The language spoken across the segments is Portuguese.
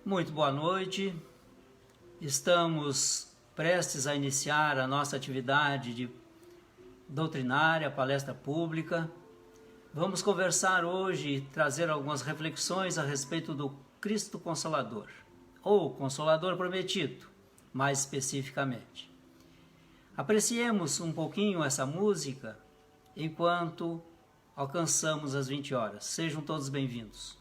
Muito boa noite. Estamos prestes a iniciar a nossa atividade de doutrinária, palestra pública. Vamos conversar hoje e trazer algumas reflexões a respeito do Cristo Consolador, ou Consolador Prometido, mais especificamente. Apreciemos um pouquinho essa música enquanto alcançamos as 20 horas. Sejam todos bem-vindos.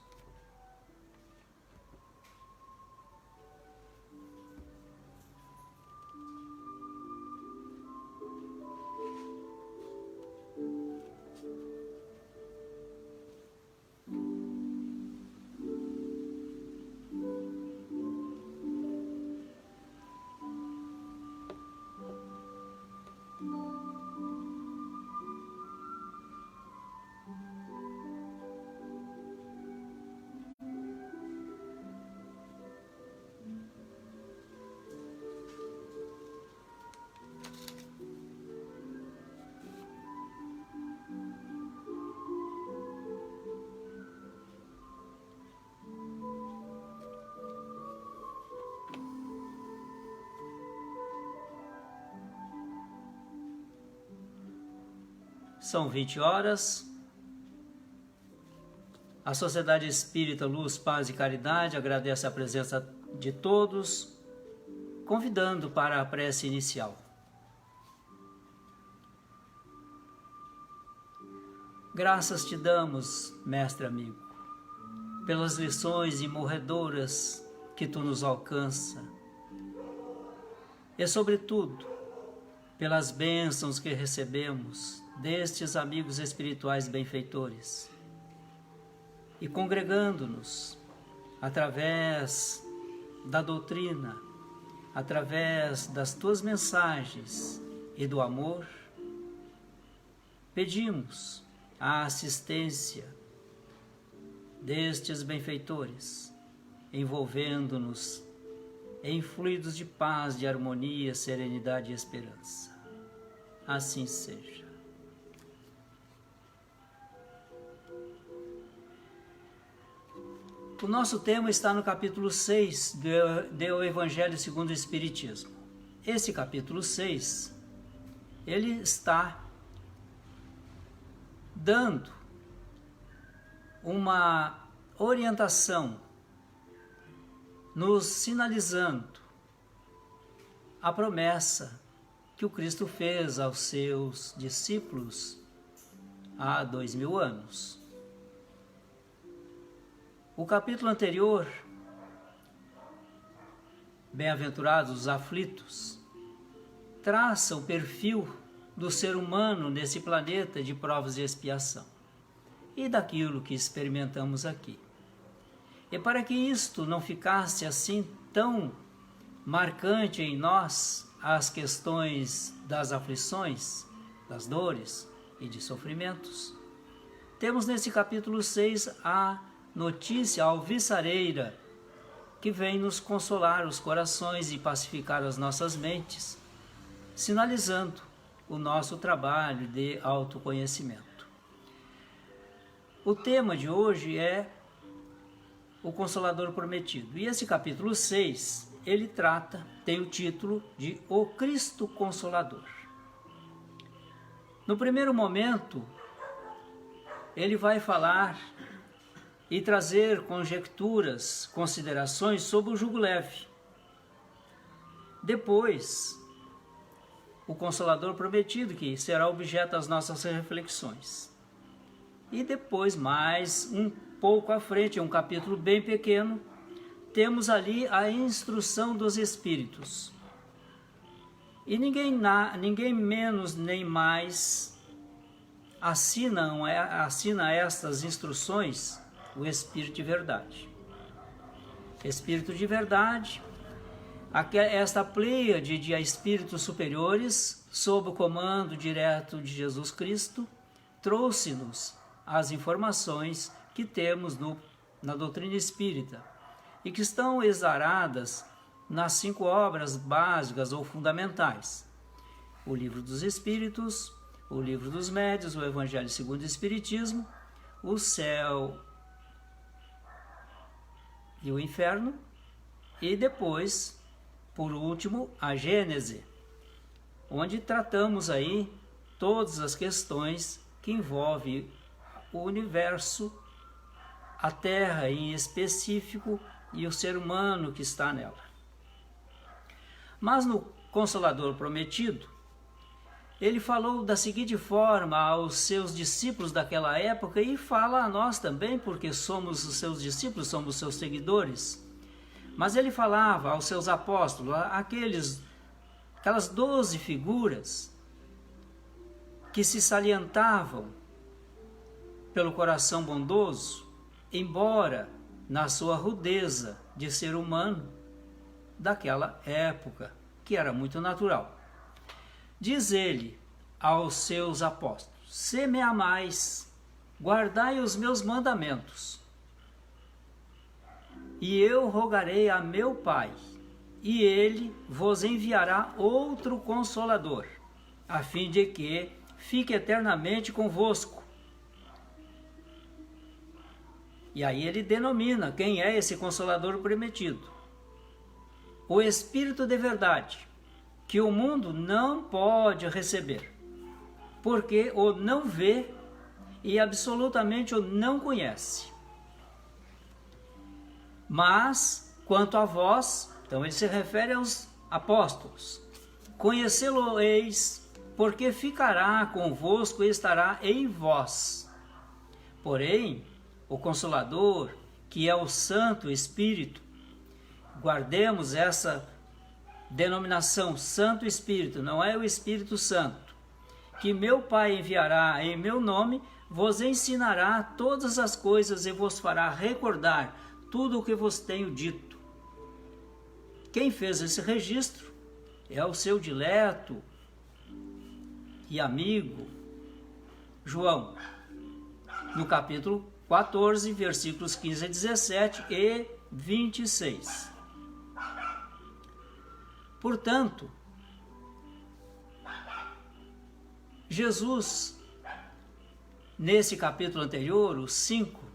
São 20 horas. A Sociedade Espírita Luz, Paz e Caridade agradece a presença de todos, convidando para a prece inicial. Graças te damos, mestre amigo, pelas lições imorredoras que tu nos alcança e, sobretudo, pelas bênçãos que recebemos destes amigos espirituais benfeitores, e congregando-nos através da doutrina, através das tuas mensagens e do amor, pedimos a assistência destes benfeitores, envolvendo-nos em fluidos de paz, de harmonia, serenidade e esperança. Assim seja. O nosso tema está no capítulo 6 do Evangelho segundo o Espiritismo. Esse capítulo 6, ele está dando uma orientação, nos sinalizando a promessa que o Cristo fez aos seus discípulos há 2000 anos. O capítulo anterior, Bem-aventurados os aflitos, traça o perfil do ser humano nesse planeta de provas de expiação e daquilo que experimentamos aqui. E para que isto não ficasse assim tão marcante em nós, as questões das aflições, das dores e de sofrimentos, temos nesse capítulo 6 a notícia alvissareira que vem nos consolar os corações e pacificar as nossas mentes, sinalizando o nosso trabalho de autoconhecimento. O tema de hoje é o Consolador Prometido. E esse capítulo 6, ele tem o título de O Cristo Consolador. No primeiro momento, ele vai falar e trazer conjecturas, considerações sobre o jugo leve. Depois, o Consolador Prometido, que será objeto das nossas reflexões. E depois, mais um pouco à frente, um capítulo bem pequeno, temos ali a instrução dos Espíritos. E ninguém menos nem mais assina estas instruções o Espírito de Verdade. Espírito de Verdade, esta pleiade de espíritos superiores, sob o comando direto de Jesus Cristo, trouxe-nos as informações que temos na doutrina espírita e que estão exaradas nas 5 obras básicas ou fundamentais: o Livro dos Espíritos, o Livro dos Médiuns, o Evangelho segundo o Espiritismo, o Céu e o Inferno e depois, por último, a Gênese, onde tratamos aí todas as questões que envolvem o universo, a Terra em específico e o ser humano que está nela. Mas no Consolador Prometido, ele falou da seguinte forma aos seus discípulos daquela época e fala a nós também, porque somos os seus discípulos, somos os seus seguidores. Mas ele falava aos seus apóstolos, aquelas 12 figuras que se salientavam pelo coração bondoso, embora na sua rudeza de ser humano daquela época, que era muito natural. Diz ele aos seus apóstolos: se me amais, guardai os meus mandamentos, e eu rogarei a meu Pai, e ele vos enviará outro Consolador, a fim de que fique eternamente convosco. E aí ele denomina quem é esse Consolador prometido: o Espírito de verdade, que o mundo não pode receber, porque o não vê e absolutamente o não conhece. Mas, quanto a vós, então ele se refere aos apóstolos, conhecê-lo-eis, porque ficará convosco e estará em vós. Porém, o Consolador, que é o Santo Espírito, guardemos essa denominação Santo Espírito, não é o Espírito Santo, que meu Pai enviará em meu nome, vos ensinará todas as coisas e vos fará recordar tudo o que vos tenho dito. Quem fez esse registro é o seu dileto e amigo João, no capítulo 14, versículos 15 a 17 e 26. Portanto, Jesus, nesse capítulo anterior, o 5,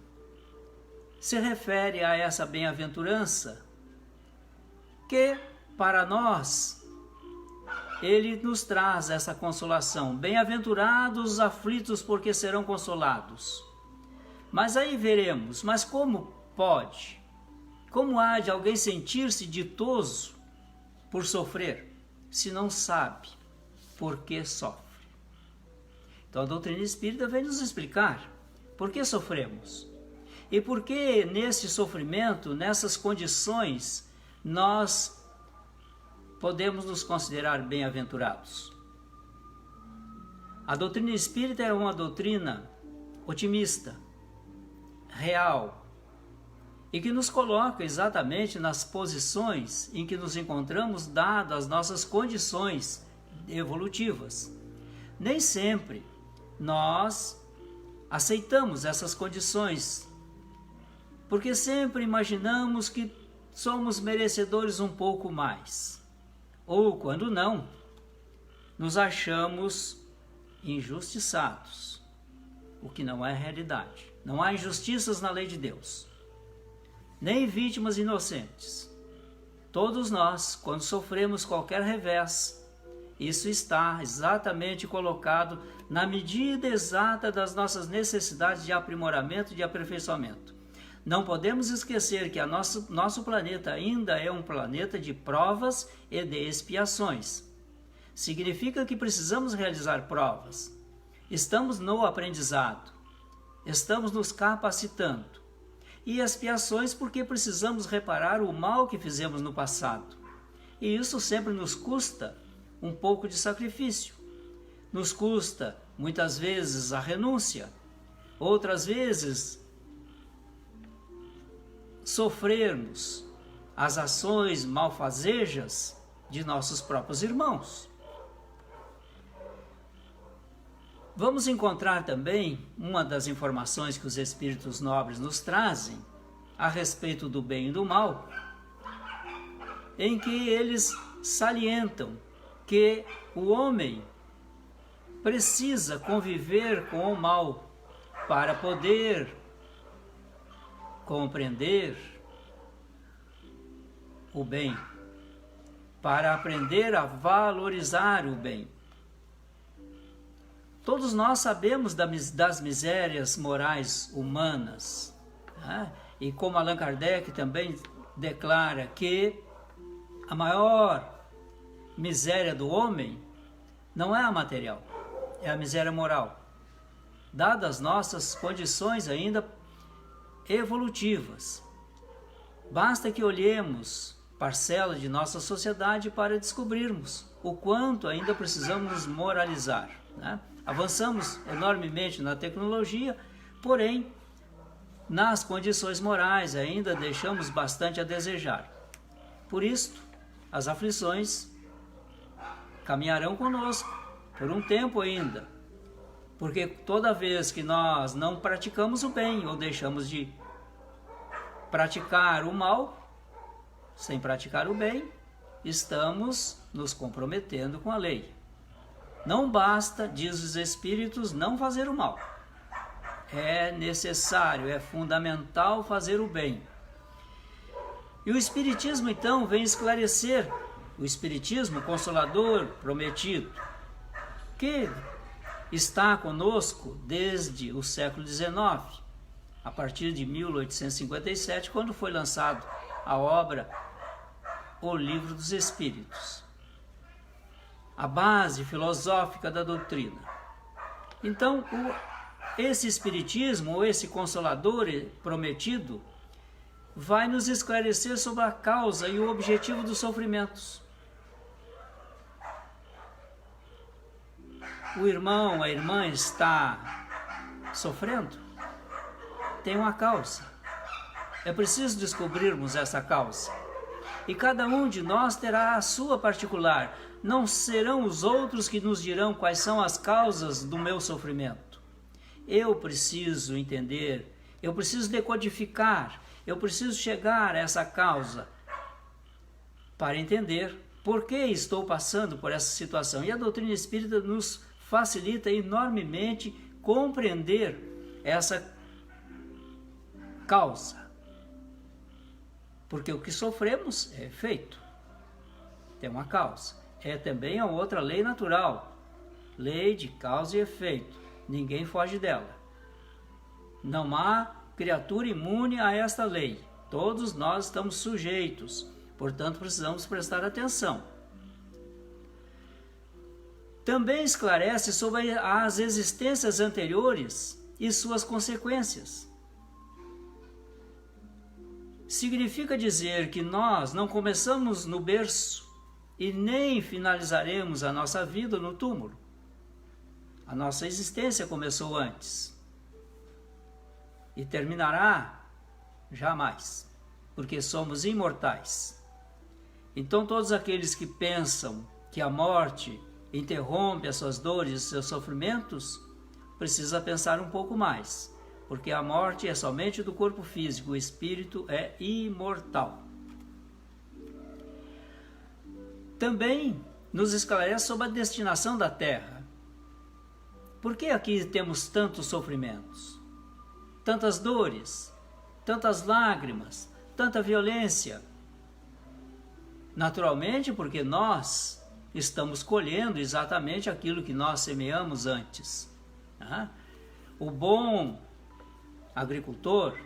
se refere a essa bem-aventurança que, para nós, ele nos traz essa consolação. Bem-aventurados os aflitos, porque serão consolados. Mas aí veremos, mas como pode? Como há de alguém sentir-se ditoso por sofrer, se não sabe por que sofre? Então a doutrina espírita vem nos explicar por que sofremos e por que nesse sofrimento, nessas condições, nós podemos nos considerar bem-aventurados. A doutrina espírita é uma doutrina otimista, real, e que nos coloca exatamente nas posições em que nos encontramos, dadas as nossas condições evolutivas. Nem sempre nós aceitamos essas condições, porque sempre imaginamos que somos merecedores um pouco mais, ou quando não, nos achamos injustiçados, o que não é realidade. Não há injustiças na lei de Deus, nem vítimas inocentes. Todos nós, quando sofremos qualquer revés, isso está exatamente colocado na medida exata das nossas necessidades de aprimoramento e de aperfeiçoamento. Não podemos esquecer que nosso planeta ainda é um planeta de provas e de expiações. Significa que precisamos realizar provas. Estamos no aprendizado. Estamos nos capacitando. E expiações porque precisamos reparar o mal que fizemos no passado. E isso sempre nos custa um pouco de sacrifício. Nos custa, muitas vezes, a renúncia. Outras vezes, sofrermos as ações malfazejas de nossos próprios irmãos. Vamos encontrar também uma das informações que os espíritos nobres nos trazem a respeito do bem e do mal, em que eles salientam que o homem precisa conviver com o mal para poder compreender o bem, para aprender a valorizar o bem. Todos nós sabemos das misérias morais humanas, né? E como Allan Kardec também declara que a maior miséria do homem não é a material, é a miséria moral, dadas nossas condições ainda evolutivas. Basta que olhemos parcela de nossa sociedade para descobrirmos o quanto ainda precisamos nos moralizar, né? Avançamos enormemente na tecnologia, porém, nas condições morais ainda deixamos bastante a desejar. Por isto, as aflições caminharão conosco por um tempo ainda, porque toda vez que nós não praticamos o bem ou deixamos de praticar o mal, sem praticar o bem, estamos nos comprometendo com a lei. Não basta, diz os Espíritos, não fazer o mal. É necessário, é fundamental fazer o bem. E o Espiritismo, então, vem esclarecer, o Espiritismo Consolador Prometido, que está conosco desde o século XIX, a partir de 1857, quando foi lançado a obra O Livro dos Espíritos, a base filosófica da doutrina. Então, esse Espiritismo, ou esse Consolador Prometido, vai nos esclarecer sobre a causa e o objetivo dos sofrimentos. O irmão, a irmã está sofrendo? Tem uma causa. É preciso descobrirmos essa causa. E cada um de nós terá a sua particular. Não serão os outros que nos dirão quais são as causas do meu sofrimento. Eu preciso entender, eu preciso decodificar, eu preciso chegar a essa causa para entender por que estou passando por essa situação. E a doutrina espírita nos facilita enormemente compreender essa causa. Porque o que sofremos é efeito, tem uma causa. É também a outra lei natural, lei de causa e efeito. Ninguém foge dela. Não há criatura imune a esta lei. Todos nós estamos sujeitos, portanto precisamos prestar atenção. Também esclarece sobre as existências anteriores e suas consequências. Significa dizer que nós não começamos no berço e nem finalizaremos a nossa vida no túmulo. A nossa existência começou antes e terminará jamais, porque somos imortais. Então todos aqueles que pensam que a morte interrompe as suas dores e seus sofrimentos, precisa pensar um pouco mais, porque a morte é somente do corpo físico, o espírito é imortal. Também nos esclarece sobre a destinação da Terra. Por que aqui temos tantos sofrimentos, tantas dores, tantas lágrimas, tanta violência? Naturalmente, porque nós estamos colhendo exatamente aquilo que nós semeamos antes. O bom agricultor,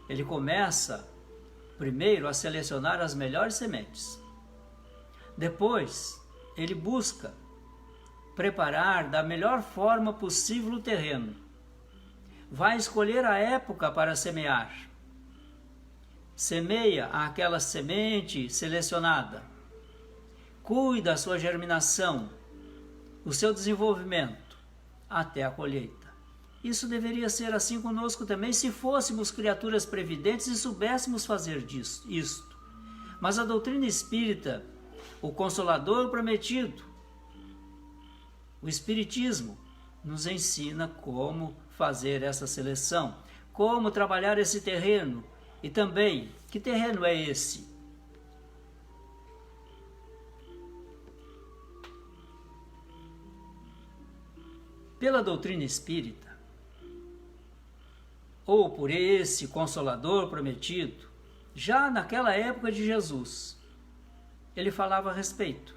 ele começa primeiro a selecionar as melhores sementes. Depois, ele busca preparar da melhor forma possível o terreno. Vai escolher a época para semear. Semeia aquela semente selecionada. Cuida da sua germinação, o seu desenvolvimento, até a colheita. Isso deveria ser assim conosco também, se fôssemos criaturas previdentes e soubéssemos fazer isto. Mas a doutrina espírita, o Consolador Prometido, o Espiritismo, nos ensina como fazer essa seleção, como trabalhar esse terreno. E também, que terreno é esse? Pela doutrina espírita, ou por esse Consolador Prometido, já naquela época de Jesus, ele falava a respeito.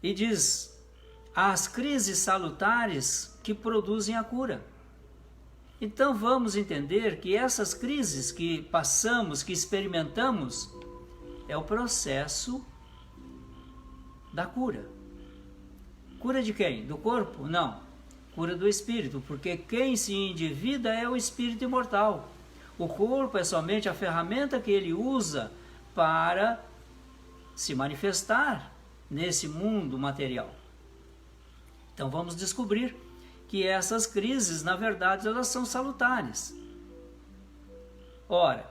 E diz: as crises salutares que produzem a cura. Então vamos entender que essas crises que passamos, que experimentamos, é o processo da cura. Cura de quem? Do corpo? Não. Cura do espírito, porque quem se endivida é o espírito imortal. O corpo é somente a ferramenta que ele usa para se manifestar nesse mundo material. Então vamos descobrir que essas crises, na verdade, elas são salutares. Ora,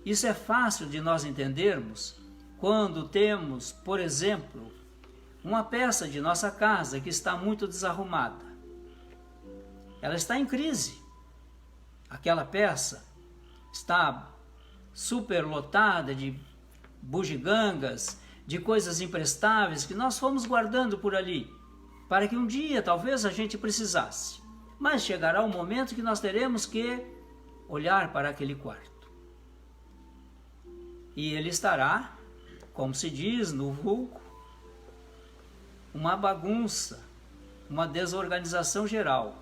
isso é fácil de nós entendermos quando temos, por exemplo, uma peça de nossa casa que está muito desarrumada. Ela está em crise. Aquela peça está superlotada de bugigangas, de coisas imprestáveis que nós fomos guardando por ali, para que um dia talvez a gente precisasse. Mas chegará um momento que nós teremos que olhar para aquele quarto. E ele estará, como se diz no vulgo, uma bagunça, uma desorganização geral.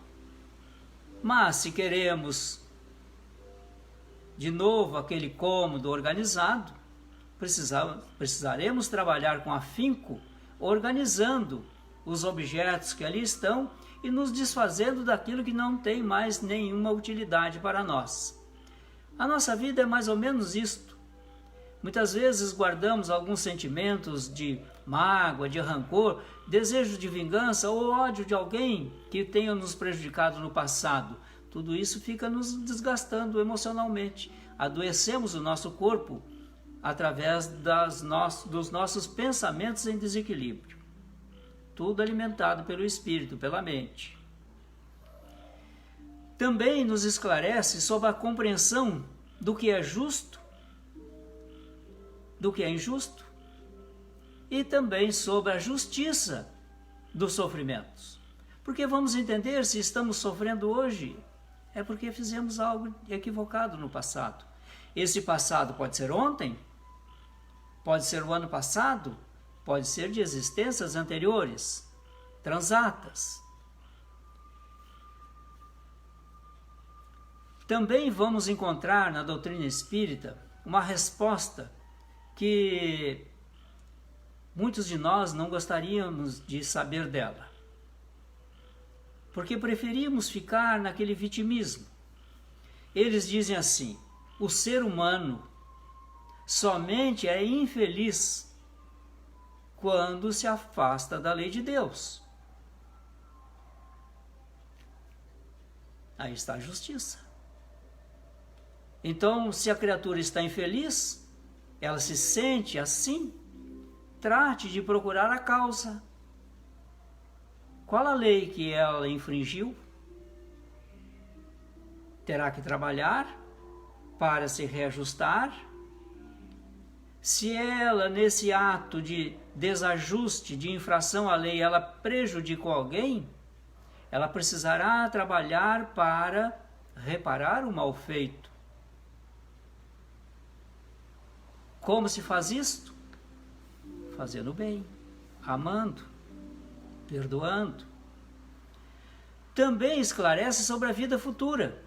Mas se queremos de novo aquele cômodo organizado, precisaremos trabalhar com afinco, organizando os objetos que ali estão e nos desfazendo daquilo que não tem mais nenhuma utilidade para nós. A nossa vida é mais ou menos isto. Muitas vezes guardamos alguns sentimentos de mágoa, de rancor, desejo de vingança ou ódio de alguém que tenha nos prejudicado no passado. Tudo isso fica nos desgastando emocionalmente. Adoecemos o nosso corpo através dos nossos pensamentos em desequilíbrio. Tudo alimentado pelo espírito, pela mente. Também nos esclarece sobre a compreensão do que é justo, do que é injusto, e também sobre a justiça dos sofrimentos. Porque vamos entender, se estamos sofrendo hoje, é porque fizemos algo equivocado no passado. Esse passado pode ser ontem, pode ser o ano passado, pode ser de existências anteriores, transatas. Também vamos encontrar na doutrina espírita uma resposta que muitos de nós não gostaríamos de saber dela, porque preferimos ficar naquele vitimismo. Eles dizem assim: o ser humano somente é infeliz quando se afasta da lei de Deus. Aí está a justiça. Então, se a criatura está infeliz, ela se sente assim, trate de procurar a causa. Qual a lei que ela infringiu? Terá que trabalhar para se reajustar. Se ela, nesse ato de desajuste, de infração à lei, ela prejudicou alguém, ela precisará trabalhar para reparar o mal feito. Como se faz isto? Fazendo bem, amando, perdoando. Também esclarece sobre a vida futura.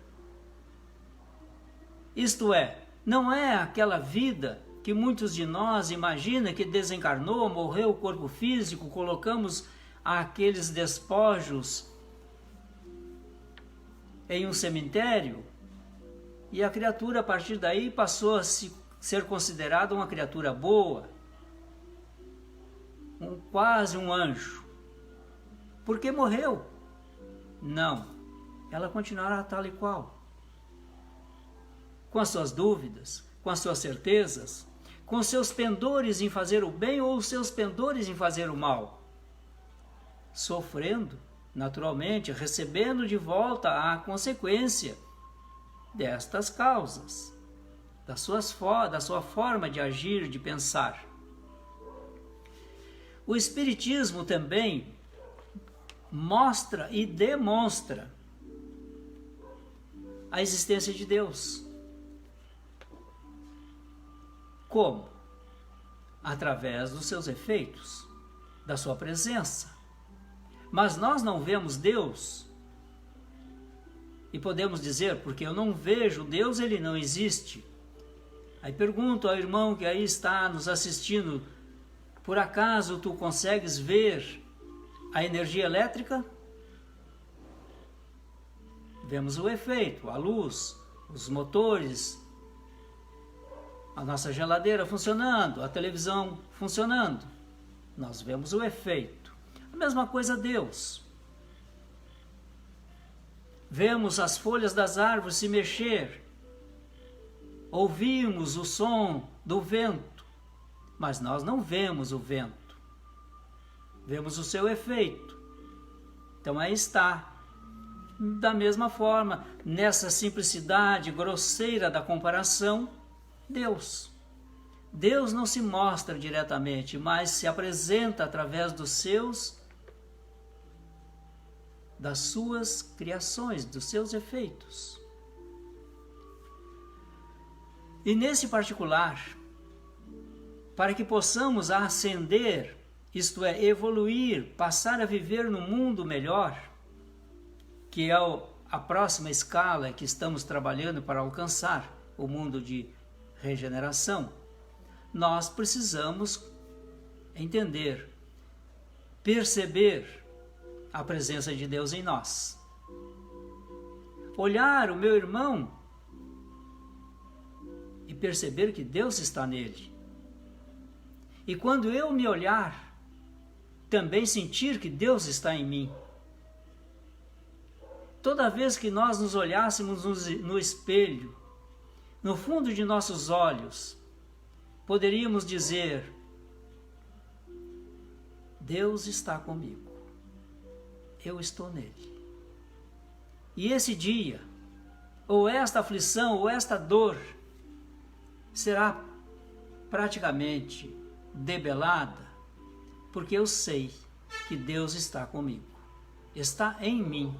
Isto é, não é aquela vida que muitos de nós imaginam que desencarnou, morreu o corpo físico, colocamos aqueles despojos em um cemitério e a criatura a partir daí passou a ser considerada uma criatura boa, quase um anjo, porque morreu. Não, ela continuará tal e qual, com as suas dúvidas, com as suas certezas, com seus pendores em fazer o bem ou os seus pendores em fazer o mal, sofrendo, naturalmente, recebendo de volta a consequência destas causas, da sua forma de agir, de pensar. O Espiritismo também mostra e demonstra a existência de Deus. Como? através dos seus efeitos, da sua presença. Mas nós não vemos Deus. E podemos dizer, porque eu não vejo Deus, ele não existe. Aí pergunto ao irmão que aí está nos assistindo, por acaso tu consegues ver a energia elétrica? Vemos o efeito, a luz, os motores, a nossa geladeira funcionando, a televisão funcionando. Nós vemos o efeito. A mesma coisa Deus. Vemos as folhas das árvores se mexer, ouvimos o som do vento, mas nós não vemos o vento, vemos o seu efeito. Então aí está. Da mesma forma, nessa simplicidade grosseira da comparação, Deus. Deus não se mostra diretamente, mas se apresenta através das suas criações, dos seus efeitos. E nesse particular, para que possamos ascender, isto é, evoluir, passar a viver num mundo melhor, que é a próxima escala que estamos trabalhando para alcançar, o mundo de regeneração, nós precisamos entender, perceber a presença de Deus em nós. Olhar o meu irmão e perceber que Deus está nele. E quando eu me olhar, também sentir que Deus está em mim. Toda vez que nós nos olhássemos no espelho, no fundo de nossos olhos, poderíamos dizer: Deus está comigo. Eu estou nele. E esse dia, ou esta aflição, ou esta dor, será praticamente debelada, porque eu sei que Deus está comigo, está em mim.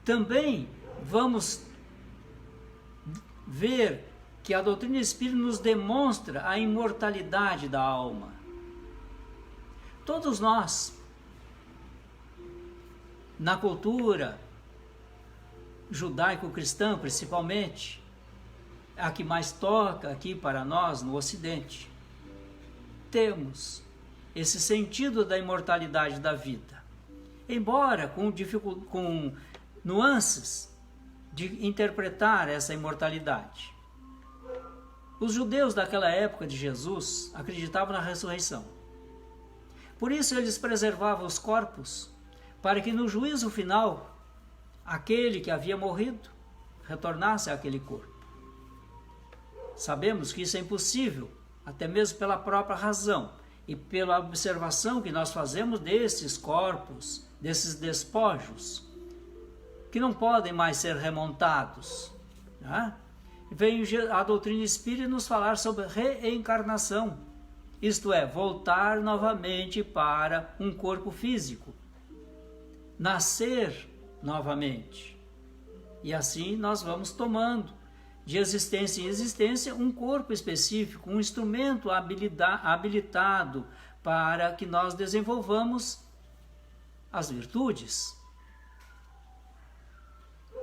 Também vamos ver que a doutrina espírita nos demonstra a imortalidade da alma. Todos nós, na cultura judaico-cristã principalmente, a que mais toca aqui para nós no Ocidente, temos esse sentido da imortalidade da vida, embora com nuances de interpretar essa imortalidade. Os judeus daquela época de Jesus acreditavam na ressurreição. Por isso eles preservavam os corpos, para que no juízo final, aquele que havia morrido retornasse àquele corpo. Sabemos que isso é impossível, até mesmo pela própria razão e pela observação que nós fazemos desses corpos, desses despojos, que não podem mais ser remontados. Né? Vem a doutrina espírita nos falar sobre reencarnação, isto é, voltar novamente para um corpo físico, nascer novamente. E assim nós vamos tomando, de existência em existência, um corpo específico, um instrumento habilitado para que nós desenvolvamos as virtudes.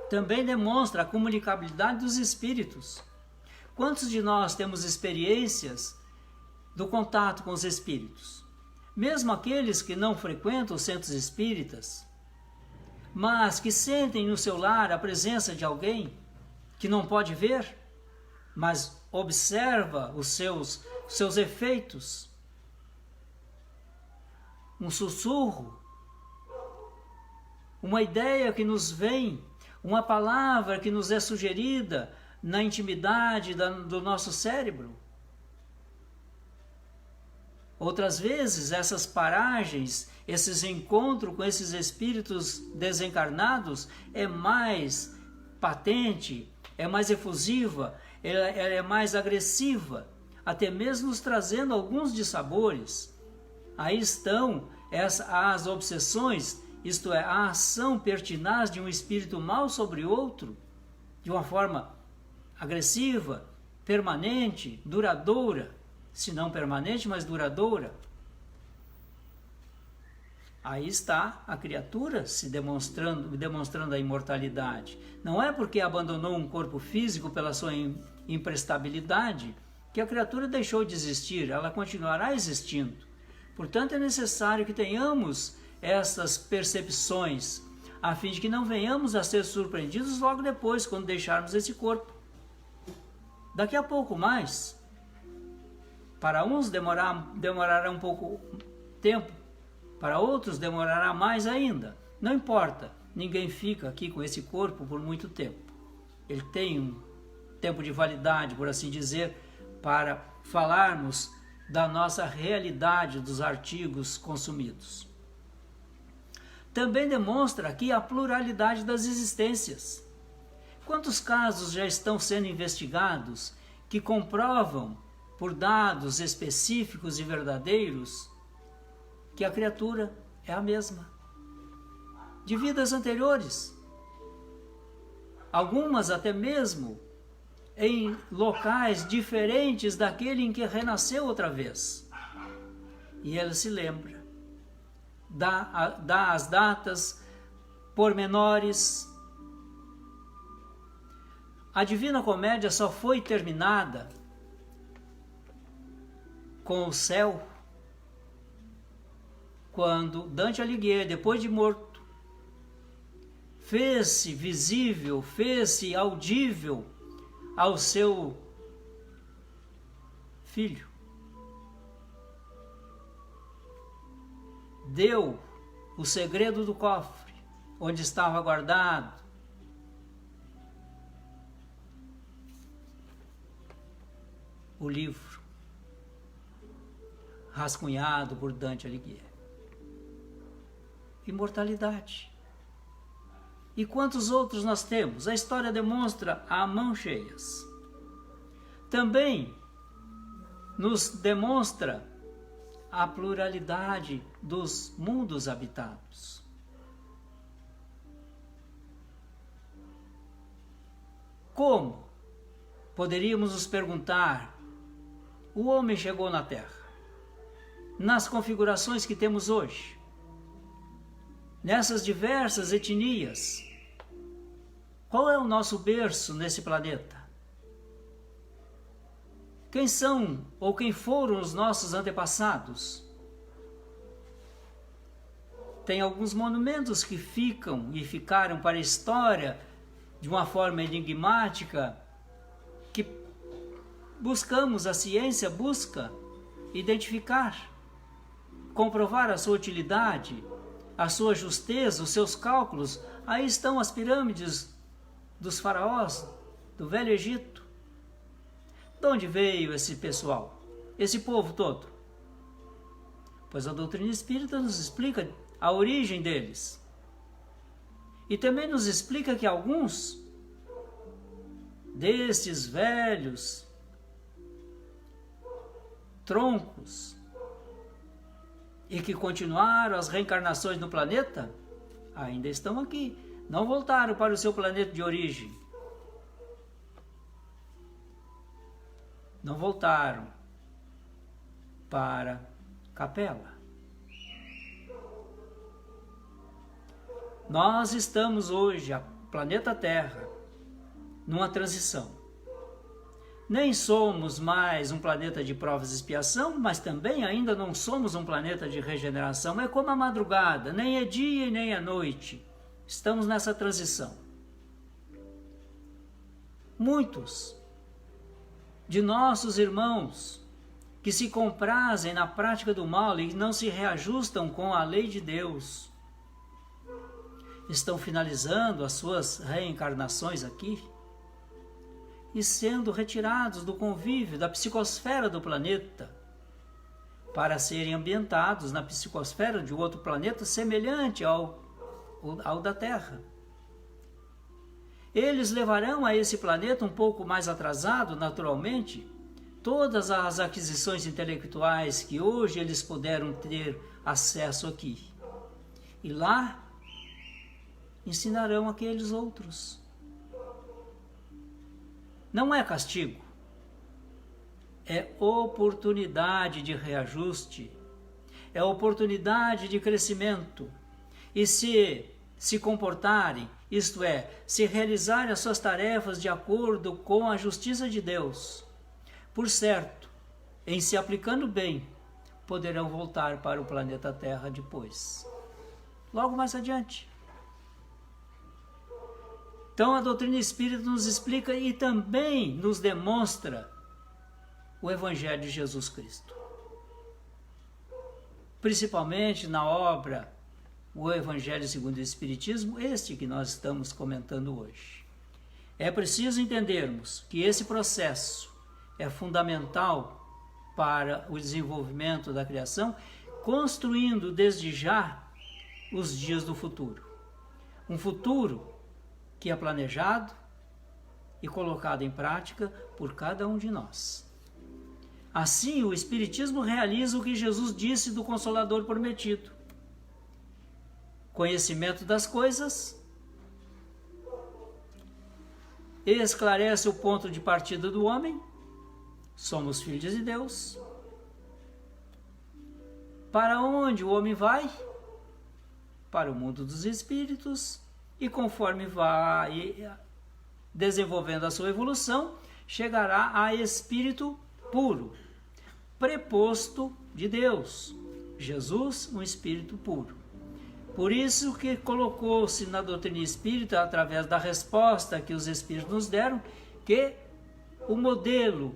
Também demonstra a comunicabilidade dos espíritos. Quantos de nós temos experiências do contato com os espíritos? Mesmo aqueles que não frequentam os centros espíritas, mas que sentem no seu lar a presença de alguém que não pode ver, mas observa os seus efeitos. Um sussurro, uma ideia que nos vem, uma palavra que nos é sugerida na intimidade do nosso cérebro. Outras vezes, essas paragens, esses encontros com esses espíritos desencarnados é mais patente, é mais efusiva, ela é mais agressiva, até mesmo nos trazendo alguns dissabores. Aí estão as obsessões, isto é, a ação pertinaz de um espírito mau sobre outro, de uma forma agressiva, permanente, duradoura, se não permanente, mas duradoura. Aí está a criatura se demonstrando a imortalidade. Não é porque abandonou um corpo físico pela sua imprestabilidade que a criatura deixou de existir, ela continuará existindo. Portanto, é necessário que tenhamos essas percepções, a fim de que não venhamos a ser surpreendidos logo depois, quando deixarmos esse corpo. Daqui a pouco mais, para uns demorará um pouco tempo, para outros demorará mais ainda. Não importa, ninguém fica aqui com esse corpo por muito tempo. Ele tem um tempo de validade, por assim dizer, para falarmos da nossa realidade dos artigos consumidos. Também demonstra aqui a pluralidade das existências. Quantos casos já estão sendo investigados que comprovam, por dados específicos e verdadeiros, que a criatura é a mesma, de vidas anteriores, algumas até mesmo em locais diferentes daquele em que renasceu outra vez. E ela se lembra, dá as datas, pormenores. A Divina Comédia só foi terminada com o céu quando Dante Alighieri, depois de morto, fez-se visível, fez-se audível ao seu filho. Deu o segredo do cofre, onde estava guardado o livro rascunhado por Dante Alighieri. Imortalidade. E quantos outros nós temos? A história demonstra a mãos cheias. Também nos demonstra a pluralidade dos mundos habitados. Como poderíamos nos perguntar, o homem chegou na Terra? Nas configurações que temos hoje, nessas diversas etnias, qual é o nosso berço nesse planeta? Quem são ou quem foram os nossos antepassados? Tem alguns monumentos que ficam e ficaram para a história de uma forma enigmática, que buscamos, a ciência busca identificar, comprovar a sua utilidade, a sua justeza, os seus cálculos. Aí estão as pirâmides dos faraós do Velho Egito. De onde veio esse pessoal, esse povo todo? Pois a doutrina espírita nos explica a origem deles. E também nos explica que alguns destes velhos troncos e que continuaram as reencarnações no planeta, ainda estão aqui, não voltaram para o seu planeta de origem. Não voltaram para Capela. Nós estamos hoje, a planeta Terra, numa transição. Nem somos mais um planeta de provas e expiação, mas também ainda não somos um planeta de regeneração. É como a madrugada, nem é dia e nem é noite. Estamos nessa transição. Muitos de nossos irmãos que se comprazem na prática do mal e não se reajustam com a lei de Deus, estão finalizando as suas reencarnações aqui e sendo retirados do convívio da psicosfera do planeta para serem ambientados na psicosfera de outro planeta semelhante ao da Terra. Eles levarão a esse planeta um pouco mais atrasado, naturalmente, todas as aquisições intelectuais que hoje eles puderam ter acesso aqui. E lá ensinarão aqueles outros. Não é castigo, é oportunidade de reajuste, é oportunidade de crescimento. E se comportarem, isto é, se realizarem as suas tarefas de acordo com a justiça de Deus, por certo, em se aplicando bem, poderão voltar para o planeta Terra depois, logo mais adiante. Então a doutrina espírita nos explica e também nos demonstra o Evangelho de Jesus Cristo. Principalmente na obra O Evangelho segundo o Espiritismo, este que nós estamos comentando hoje. É preciso entendermos que esse processo é fundamental para o desenvolvimento da criação, construindo desde já os dias do futuro. Um futuro que é planejado e colocado em prática por cada um de nós. Assim, o Espiritismo realiza o que Jesus disse do Consolador prometido: conhecimento das coisas, esclarece o ponto de partida do homem, somos filhos de Deus. Para onde o homem vai? Para o mundo dos espíritos, e conforme vai desenvolvendo a sua evolução, chegará a espírito puro, preposto de Deus. Jesus, um espírito puro. Por isso que colocou-se na doutrina espírita, através da resposta que os espíritos nos deram, que o modelo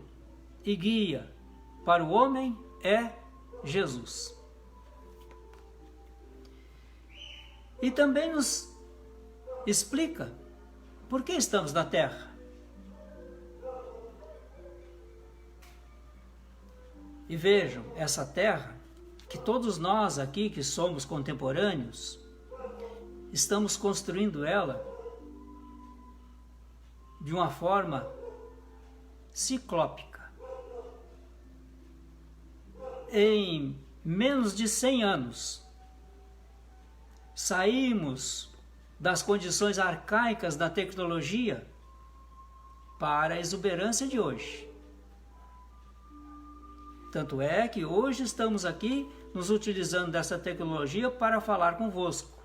e guia para o homem é Jesus. E também nos explica por que estamos na Terra. E vejam, essa Terra, que todos nós aqui que somos contemporâneos, estamos construindo ela de uma forma ciclópica. Em menos de 100 anos, saímos das condições arcaicas da tecnologia para a exuberância de hoje. Tanto é que hoje estamos aqui nos utilizando dessa tecnologia para falar convosco,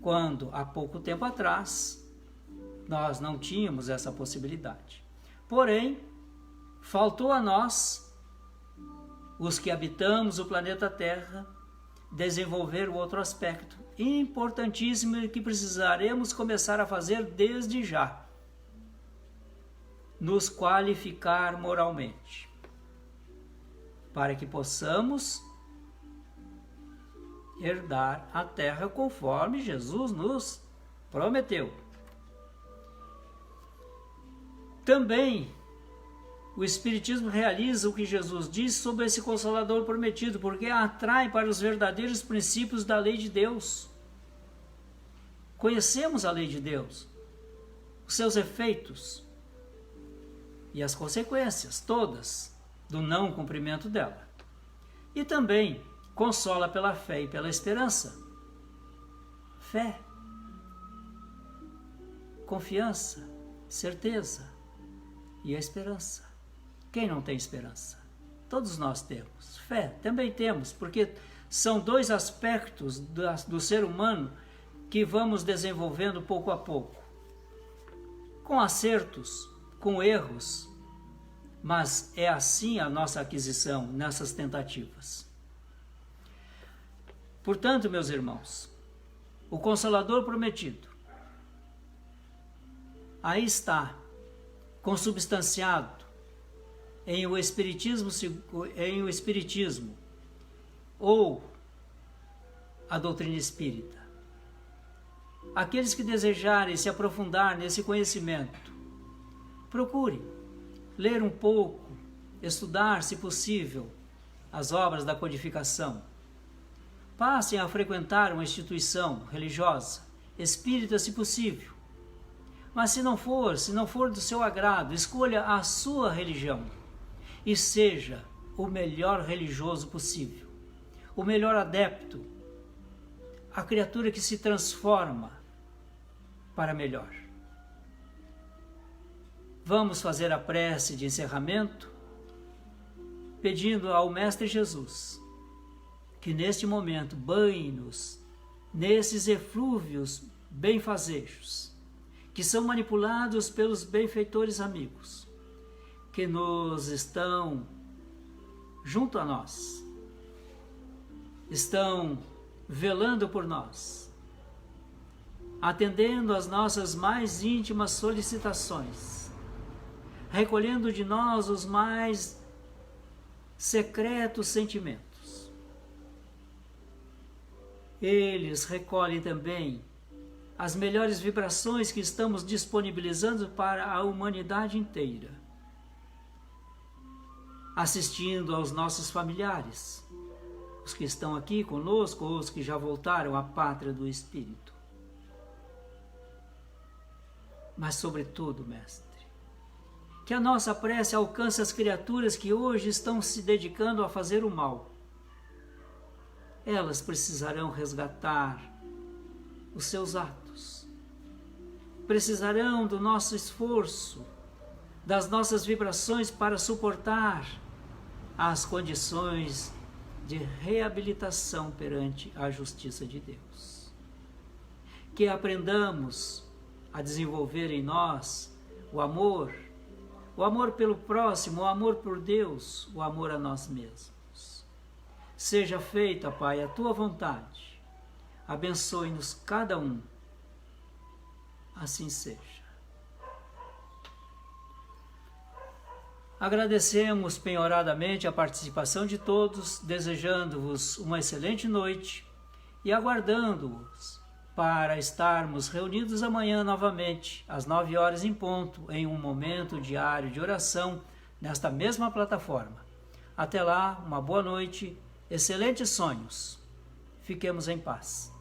quando há pouco tempo atrás nós não tínhamos essa possibilidade. Porém, faltou a nós, os que habitamos o planeta Terra, desenvolver o outro aspecto importantíssimo e que precisaremos começar a fazer desde já: nos qualificar moralmente, para que possamos herdar a terra conforme Jesus nos prometeu. Também o Espiritismo realiza o que Jesus disse sobre esse Consolador prometido, porque atrai para os verdadeiros princípios da lei de Deus. Conhecemos a lei de Deus, os seus efeitos e as consequências todas do não cumprimento dela. E também consola pela fé e pela esperança. Fé, confiança, certeza e a esperança. Quem não tem esperança? Todos nós temos. Fé também temos, porque são dois aspectos do ser humano que vamos desenvolvendo pouco a pouco, com acertos, com erros, mas é assim a nossa aquisição nessas tentativas. Portanto, meus irmãos, o Consolador prometido aí está, consubstanciado em o Espiritismo ou a doutrina espírita. Aqueles que desejarem se aprofundar nesse conhecimento, procure ler um pouco, estudar, se possível, as obras da codificação. Passem a frequentar uma instituição religiosa, espírita se possível. Mas se não for do seu agrado, escolha a sua religião e seja o melhor religioso possível, o melhor adepto, a criatura que se transforma para melhor. vamos fazer a prece de encerramento, pedindo ao Mestre Jesus que neste momento banhe-nos nesses eflúvios benfazejos, que são manipulados pelos benfeitores amigos, que nos estão junto a nós, estão velando por nós, atendendo às nossas mais íntimas solicitações, recolhendo de nós os mais secretos sentimentos. Eles recolhem também as melhores vibrações que estamos disponibilizando para a humanidade inteira, assistindo aos nossos familiares, os que estão aqui conosco ou os que já voltaram à pátria do Espírito. Mas, sobretudo, Mestre, que a nossa prece alcance as criaturas que hoje estão se dedicando a fazer o mal. Elas precisarão resgatar os seus atos, precisarão do nosso esforço, das nossas vibrações para suportar as condições de reabilitação perante a justiça de Deus. Que aprendamos a desenvolver em nós o amor pelo próximo, o amor por Deus, o amor a nós mesmos. Seja feita, Pai, a Tua vontade. Abençoe-nos cada um. Assim seja. Agradecemos penhoradamente a participação de todos, desejando-vos uma excelente noite e aguardando-vos para estarmos reunidos amanhã novamente, às 9 horas em ponto, em um momento diário de oração, nesta mesma plataforma. Até lá, uma boa noite, excelentes sonhos. Fiquemos em paz.